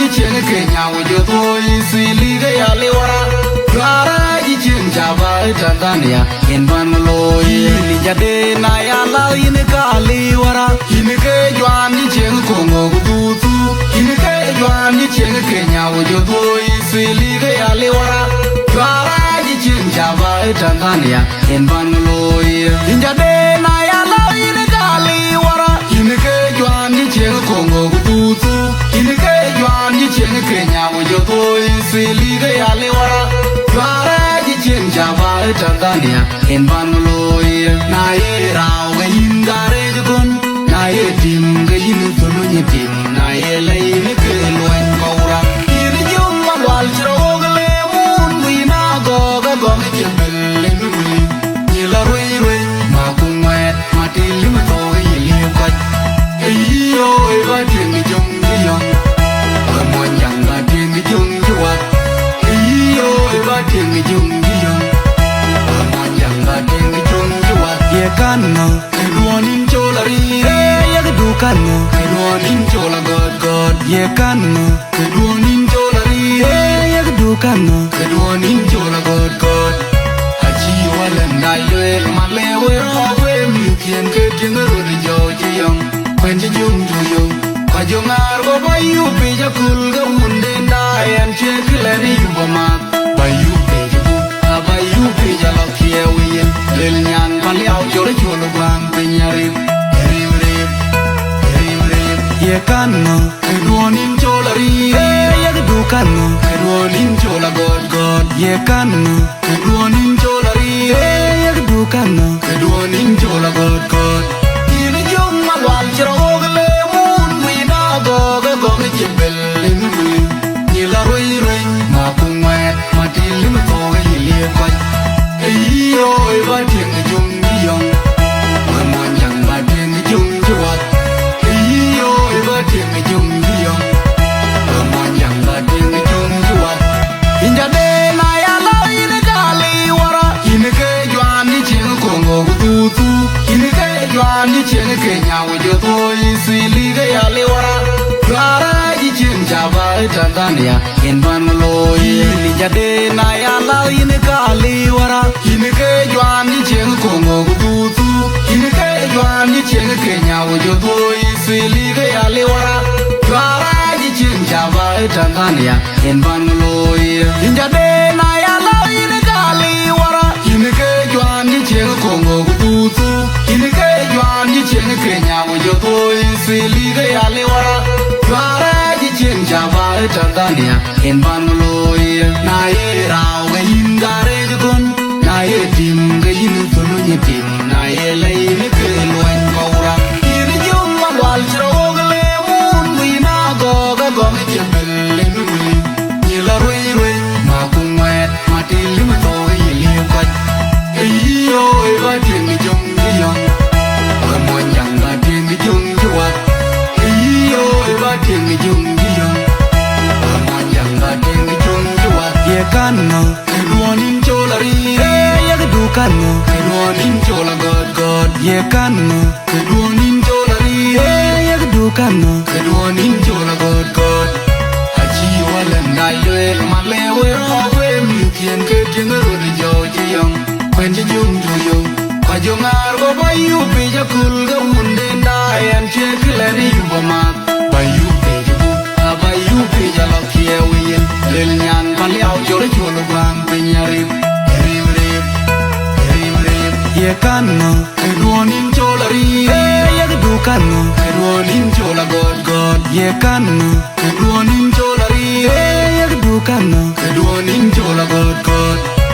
ni cheng Kenya wujo toi sili ga ya lewara Gara ji cheng Java Tanzania in Bangalore ni jade na ya la in ka liwara in ke jwan ni cheng Congo gutu in ke jwan ni cheng Kenya wujo toi sili ga ya lewara Gara ji cheng Java Tanzania in Bangalore in jade na ya la in ka liwara in ke jwan ni cheng Congo gutu in ke jwan ni cheng Kenya wujo toi sili ga ya lewara Gara ji cheng Java Tanzania in Bangalore na ye rao ga yin gare jukun na ye tim ga yin tulu ni tim na ye lai ni ke loen kaura yin jum ma wal chro ga le mun wi na go ga jembel le mi ni la roi roi ma kung wet ma ti li ma to yi li ka yo e ba ti ni jum ni yo ba mo yang ba ti ni jum ji wa yo e ba ti ni jum ni yo ba mo yang ba ti ni jum ji wa ye kan no e ruon in cholari ye ga du kan no e ruon in chola god ye kan no e ruon in cholari ye ga du kan no e ruon in chola god aji wala na le ma le we ro we mi kien ke tin ro ri jo ji yong kwen ji jum ju yo ka jo ngar go ba yu pi ja kul ga mun de na en che kle ni yu ba ma ba yu pi ju ba yu pi ja lo kie wi le nyan pa liao jo le chu lo bang pe nya ri ye kan no e ruon in chola ri ye ga du kan no e ruon in chola god ye kan no e ruon in chola ri ye ga du kan no e ruon in chola god yin jung ma wal chro ga le mun wi na go ga jembel le mi ni la roi roi ma kung wet ma ti li ma to ga yi le ka yo e ba ti ni jung ni yong ma mo yang ba ti ni jung ji wa yo e ba ti ni jung ni yong ma mo yang ba ti ni jung ji wa in ja de na ya la in ka li wara in ke jwan ni cheng Congo gutu in ke jwan ni cheng Kenya wujo toi sili ga ya le wara Gara ji cheng Java Tanzania in Bangalore ni jade na ya la in ka li wara in ke jwan ni cheng Congo gutu in ke jwan ni cheng Kenya wujo toi sili ga ya le wara Gara ji cheng Java Tanzania in Bangalore in jade na ya la in ka li wara in ke jwan ni cheng Congo gutu in ke jwan ni cheng Kenya wujo toi sili ga ya le wara Gara ji cheng Java Tanzania in Bangalore na ye rao ga yin gare jukun na ye tim ga yin tulu ni tim na ye lai ni ke loen kaura yin jum ma wal chro ga le mun wi na go ga jembel le mi ni la roi roi ma kung wet ma ti li ma to yi li ka yo e ba ti ni jum ni yong ba mo yang ba ti ni jum ji wa yo e ba ti ni jum ni yong ba mo yang ba ti ni jum ji wa ye kan no e ruon in chola ri ye ga du kan no e ruon in chola god ye kan no e ruon in chola ri ye ga du kan no e ruon in chola god aji wala na le ma le we ro we mi kien ke tin ro ri jo ji yong kwen ji jum ju yo ka jo ngar go ba yu pi ja kul ga mun de na en che kle ni yu ba ma ba yu pi ju ba yu pi ja lo kie wi le nyan pa liao jo le chu lo bang pe nya ri ye kan no e ruon in chola ri ye ga du kan no e ruon in chola god ye kan no e ruon in chola ri ye ga du kan no e ruon in chola god